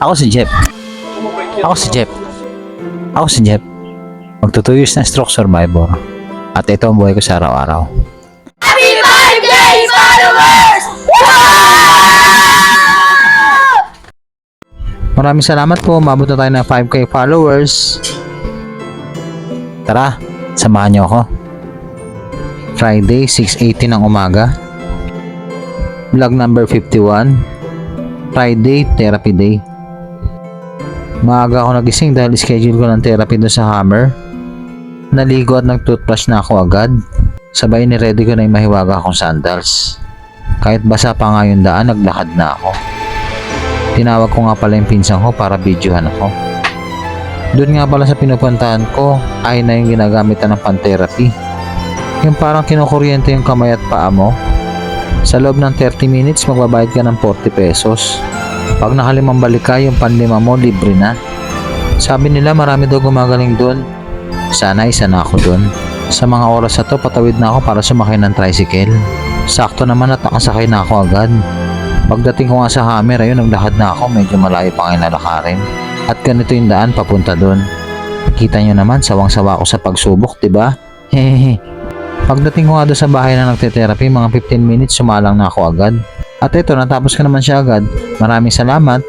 Ako si Jeff. Ako si Jeff. Ako si Jeff. Magto 2 years na stroke survivor. At ito ang buhay ko sa araw-araw. Happy birthday, followers! Maraming salamat po. Umabot na tayo ng 5K followers. Tara, samahan niyo ako. Friday, 6:18 ng umaga. Vlog number 51. Friday, therapy day. Maaga ako nagising dahil schedule ko ng therapy doon sa Hammer. Naligo at nag-toothbrush na ako agad. Sabay ni ready ko na yung mahiwaga akong sandals. Kahit basa pa nga yung daan, naglakad na ako. Tinawag ko nga pala yung pinsan ko para videohan ako. Doon nga pala sa pinupuntahan ko ay na yung ginagamitan ng pan-therapy. Yung parang kinukuryente yung kamay at paa mo. Sa loob ng 30 minutes magbabayad ka ng 40 pesos. Pag nakalimang balik ka, yung panlima mo libre na. Sabi nila marami daw gumagaling doon. Sana isa na ako doon. Sa mga oras na to patawid na ako para sumakay ng tricycle. Sakto naman at nakasakay na ako agad. Pagdating ko nga sa Hammer, ayun, naglakad na ako, medyo malayo pa ngayon nalakarin. At ganito yung daan papunta doon. Kita nyo naman, sawang-sawa ako sa pagsubok, diba? Hehehe. Pagdating ko nga doon sa bahay na nagte-therapy, mga 15 minutes, sumalang na ako agad. At ito, natapos ko naman siya agad. Maraming salamat.